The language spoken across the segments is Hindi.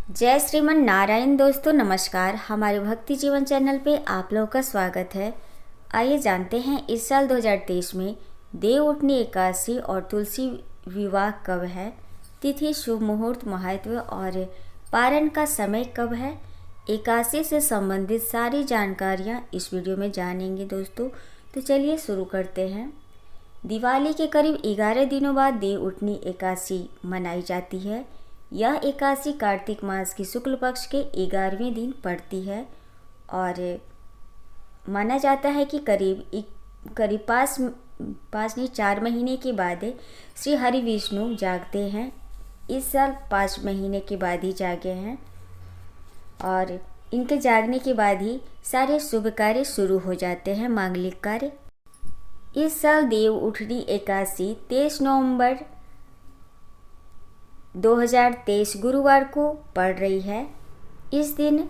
जय श्रीमन नारायण। दोस्तों नमस्कार, हमारे भक्ति जीवन चैनल पे आप लोगों का स्वागत है। आइए जानते हैं इस साल 2023 में देवउठनी एकादशी और तुलसी विवाह कब है, तिथि, शुभ मुहूर्त, महत्व और पारण का समय कब है। एकादशी से संबंधित सारी जानकारियाँ इस वीडियो में जानेंगे दोस्तों। तो चलिए शुरू करते हैं। दिवाली के करीब 11 दिनों बाद देवउठनी एकादशी मनाई जाती है। यह एकादशी कार्तिक मास की शुक्ल पक्ष के 11वें दिन पड़ती है और माना जाता है कि करीब 4 महीने के बाद श्री हरि विष्णु जागते हैं। इस साल 5 महीने के बाद ही जागे हैं और इनके जागने के बाद ही सारे शुभ कार्य शुरू हो जाते हैं, मांगलिक कार्य। इस साल देवउठनी एकादशी 23 नवंबर 2023 गुरुवार को पड़ रही है। इस दिन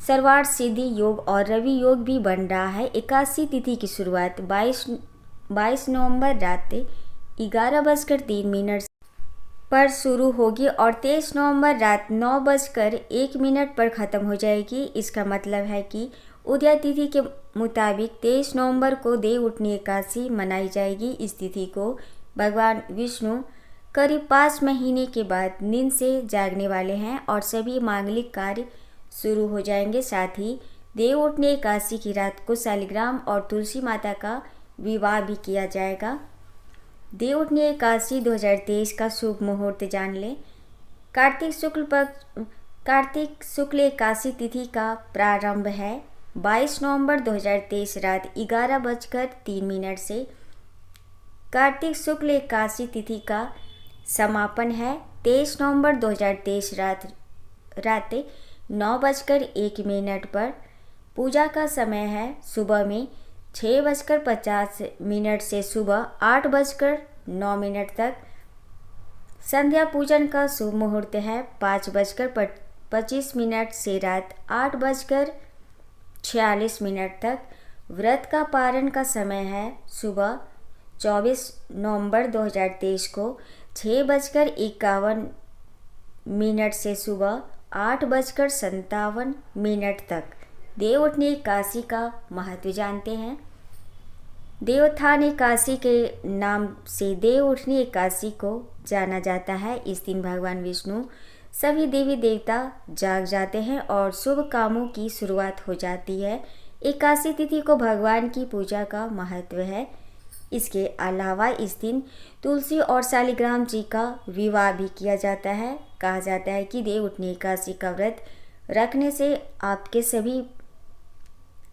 सर्वार्थ सिद्धि योग और रवि योग भी बन रहा है। एकादशी तिथि की शुरुआत 22 नवंबर रात 11:03 पर शुरू होगी और 23 नवंबर रात 9:01 पर ख़त्म हो जाएगी। इसका मतलब है कि उदय तिथि के मुताबिक 23 नवंबर को देवउठनी एकादशी मनाई जाएगी। इस तिथि को भगवान विष्णु करीब 5 महीने के बाद नींद से जागने वाले हैं और सभी मांगलिक कार्य शुरू हो जाएंगे। साथ ही देवउठनी एकादशी की रात को शालिग्राम और तुलसी माता का विवाह भी किया जाएगा। देवउठनी एकादशी 2023 का शुभ मुहूर्त जान लें। कार्तिक शुक्ल एकादशी तिथि का प्रारंभ है 22 नवंबर 2023 रात 11:03 से। कार्तिक शुक्ल एकादशी तिथि का समापन है 23 नवंबर 2023 रात 9:01 पर। पूजा का समय है सुबह में 6:50 से सुबह 8:09 तक। संध्या पूजन का शुभ मुहूर्त है 5:25 से रात 8:46 तक। व्रत का पारण का समय है सुबह 24 नवंबर 2023 को 6:51 से सुबह 8:57 तक। देवउठनी एकादशी का महत्व जानते हैं। देवोत्थान एकादशी के नाम से देवउठनी एकादशी को जाना जाता है। इस दिन भगवान विष्णु सभी देवी देवता जाग जाते हैं और शुभ कामों की शुरुआत हो जाती है। एकादशी तिथि को भगवान की पूजा का महत्व है। इसके अलावा इस दिन तुलसी और शालिग्राम जी का विवाह भी किया जाता है। कहा जाता है कि देवउठनी एकादशी का व्रत रखने से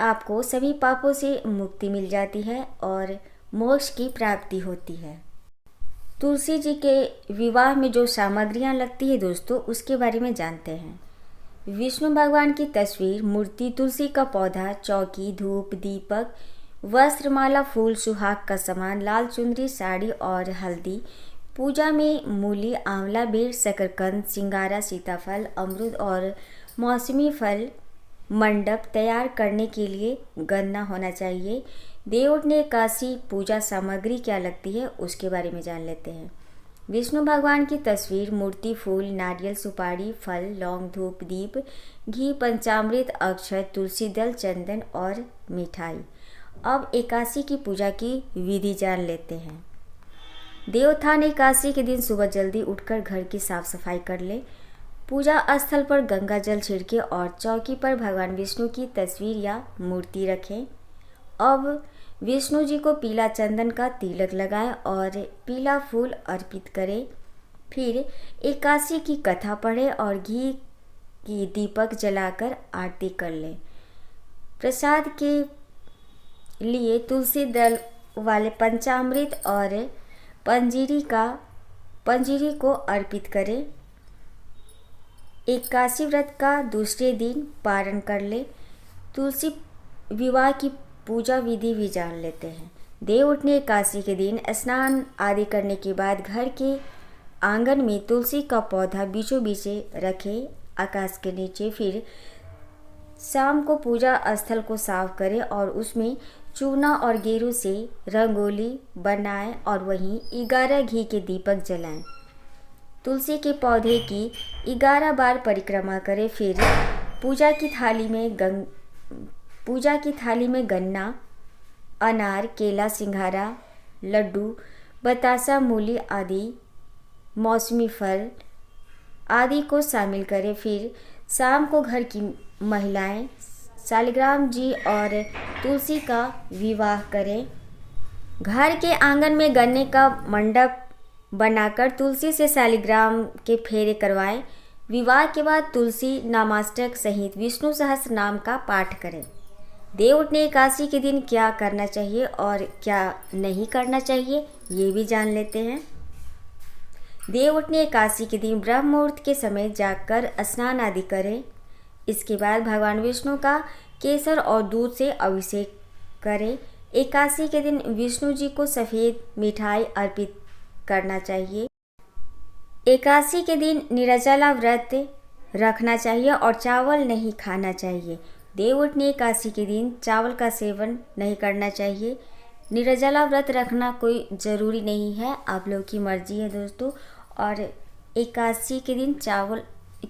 आपको सभी पापों से मुक्ति मिल जाती है और मोक्ष की प्राप्ति होती है। तुलसी जी के विवाह में जो सामग्रियां लगती है दोस्तों, उसके बारे में जानते हैं। विष्णु भगवान की तस्वीर, मूर्ति, तुलसी का पौधा, चौकी, धूप, दीपक, वस्त्रमाला, फूल, सुहाग का सामान, लाल चुनरी, साड़ी और हल्दी। पूजा में मूली, आंवला, बेर, शकरकंद, सिंगारा, सीताफल, अमरूद और मौसमी फल। मंडप तैयार करने के लिए गन्ना होना चाहिए। देवउठनी एकादशी पूजा सामग्री क्या लगती है उसके बारे में जान लेते हैं। विष्णु भगवान की तस्वीर, मूर्ति, फूल, नारियल, सुपारी, फल, लौंग, धूप, दीप, घी, पंचामृत, अक्षत, तुलसी दल, चंदन और मिठाई। अब एकादशी की पूजा की विधि जान लेते हैं। देवोत्थान एकादशी के दिन सुबह जल्दी उठकर घर की साफ सफाई कर ले। पूजा स्थल पर गंगा जल छिड़के और चौकी पर भगवान विष्णु की तस्वीर या मूर्ति रखें। अब विष्णु जी को पीला चंदन का तिलक लगाएं और पीला फूल अर्पित करें। फिर एकादशी की कथा पढ़ें और घी की दीपक जलाकर आरती कर लें। प्रसाद के लिए तुलसी दल वाले पंचामृत और पंजीरी को अर्पित करें। एकादशी व्रत का दूसरे दिन पारण कर ले। तुलसी विवाह की पूजा विधि भी जान लेते हैं। देवउठनी एकादशी के दिन स्नान आदि करने के बाद घर के आंगन में तुलसी का पौधा बीचों बीच रखें, आकाश के नीचे। फिर शाम को पूजा स्थल को साफ करें और उसमें चूना और गेरू से रंगोली बनाएं और वहीं 11 घी के दीपक जलाएं। तुलसी के पौधे की 11 बार परिक्रमा करें। फिर पूजा की थाली में गन्ना, अनार, केला, सिंघारा, लड्डू, बतासा, मूली आदि मौसमी फल आदि को शामिल करें। फिर शाम को घर की महिलाएं शालिग्राम जी और तुलसी का विवाह करें। घर के आंगन में गन्ने का मंडप बनाकर तुलसी से शालिग्राम के फेरे करवाएं। विवाह के बाद तुलसी नामाष्टक सहित विष्णु सहस्त्र नाम का पाठ करें। देव उठने एकादशी के दिन क्या करना चाहिए और क्या नहीं करना चाहिए, ये भी जान लेते हैं। देव उठने एकादशी के दिन ब्रह्म मुहूर्त के समय जाकर स्नान आदि करें। इसके बाद भगवान विष्णु का केसर और दूध से अभिषेक करें। एकादशी के दिन विष्णु जी को सफ़ेद मिठाई अर्पित करना चाहिए। एकादशी के दिन निर्जला व्रत रखना चाहिए और चावल नहीं खाना चाहिए। देव उठने एकादशी के दिन चावल का सेवन नहीं करना चाहिए। निर्जला व्रत रखना कोई ज़रूरी नहीं है, आप लोगों की मर्जी है दोस्तों। और एकादशी के दिन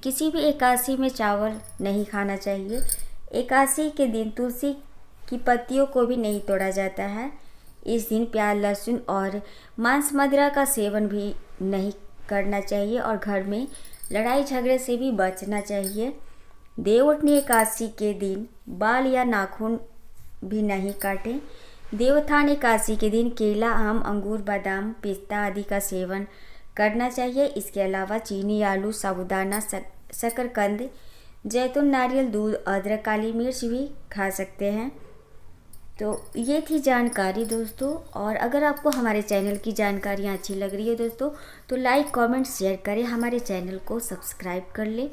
किसी भी एकादशी में चावल नहीं खाना चाहिए। एकादशी के दिन तुलसी की पत्तियों को भी नहीं तोड़ा जाता है। इस दिन प्याज, लहसुन और मांस मदिरा का सेवन भी नहीं करना चाहिए और घर में लड़ाई झगड़े से भी बचना चाहिए। देव उठनी एकादशी के दिन बाल या नाखून भी नहीं काटें। देवोत्थान एकादशी के दिन केला, आम, अंगूर, बादाम, पिस्ता आदि का सेवन करना चाहिए। इसके अलावा चीनी, आलू, साबूदाना, शकरकंद, जैतून, नारियल, दूध, अदरक, काली मिर्च भी खा सकते हैं। तो ये थी जानकारी दोस्तों। और अगर आपको हमारे चैनल की जानकारियाँ अच्छी लग रही है दोस्तों तो लाइक, कमेंट, शेयर करें। हमारे चैनल को सब्सक्राइब कर लें।